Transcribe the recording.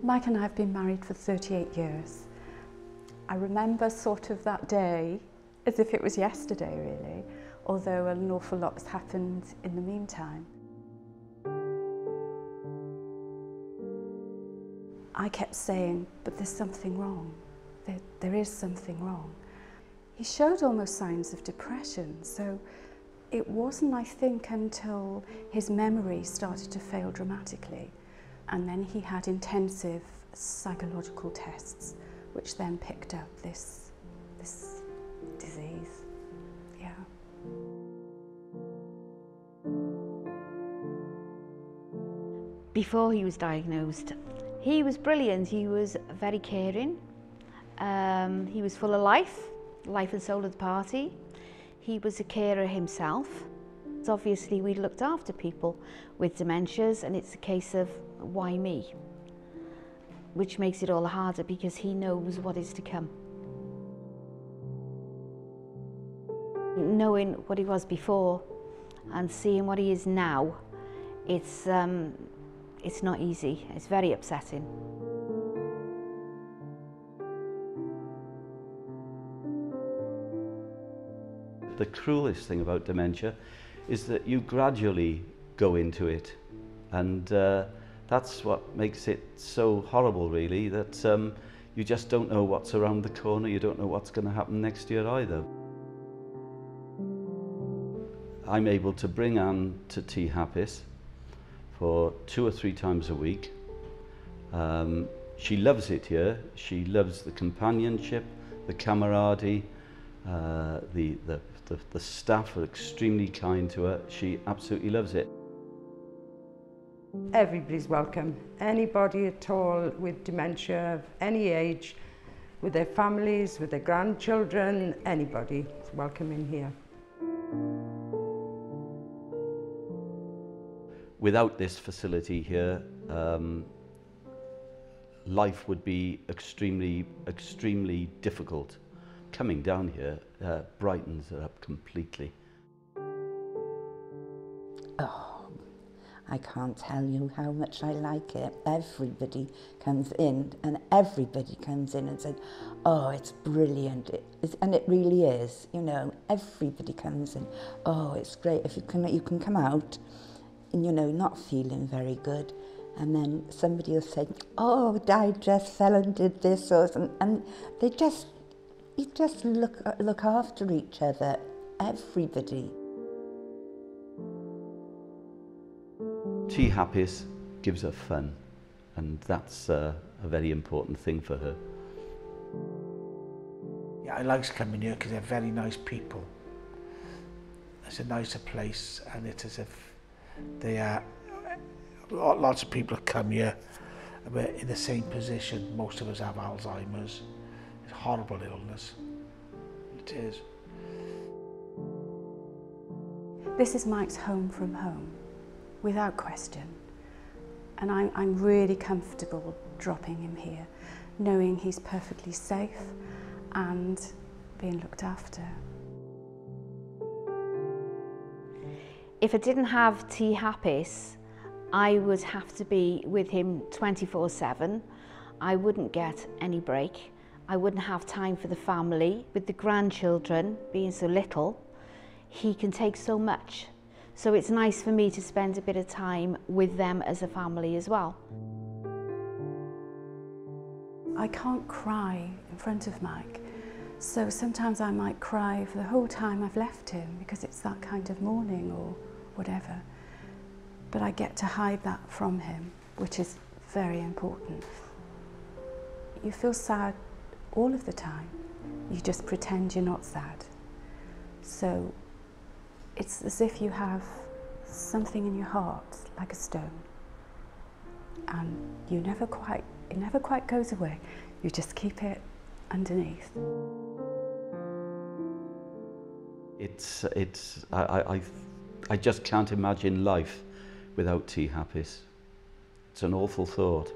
Mike and I have been married for 38 years. I remember sort of that day as if it was yesterday, really, although an awful lot has happened in the meantime. I kept saying, but there's something wrong. There is something wrong. He showed almost signs of depression, so it wasn't, I think, until his memory started to fail dramatically. And then he had intensive psychological tests, which then picked up this disease. Yeah. Before he was diagnosed, he was brilliant. He was very caring. He was full of life and soul of the party. He was a carer himself. Obviously, we looked after people with dementias, and it's a case of why me? Which makes it all harder because he knows what is to come. Knowing what he was before and seeing what he is now, it's not easy. It's very upsetting. The cruelest thing about dementia is that you gradually go into it, and that's what makes it so horrible, really, that you just don't know what's around the corner, you don't know what's going to happen next year either. I'm able to bring Anne to Ty Hapus for 2 or 3 times a week. She loves it here. She loves the companionship, the camaraderie, the staff are extremely kind to her. She absolutely loves it. Everybody's welcome. Anybody at all with dementia of any age, with their families, with their grandchildren, anybody is welcome in here. Without this facility here, life would be extremely difficult. Coming down here brightens it up completely. Oh, I can't tell you how much I like it. Everybody comes in and says, oh, it's brilliant. And it really is, you know, everybody comes in, oh, it's great. If you can come out and, you know, not feeling very good, and then somebody will say, oh, Dad just fell and did this or something, and you just look after each other, everybody. Ty Hapus gives her fun, and that's a very important thing for her. Yeah, I like coming here because they're very nice people. It's a nicer place, and it's as if they are. Lots of people come here, we're in the same position. Most of us have Alzheimer's. It's a horrible illness. It is. This is Mike's home from home, without question. And I'm really comfortable dropping him here, knowing he's perfectly safe and being looked after. If I didn't have Ty Hapus, I would have to be with him 24/7. I wouldn't get any break. I wouldn't have time for the family. With the grandchildren being so little, he can take so much. So it's nice for me to spend a bit of time with them as a family as well. I can't cry in front of Mike, so sometimes I might cry for the whole time I've left him because it's that kind of morning or whatever. But I get to hide that from him, which is very important. You feel sad all of the time. You just pretend you're not sad. So it's as if you have something in your heart, like a stone, and it never quite goes away. You just keep it underneath. I just can't imagine life without Ty Hapus. It's an awful thought.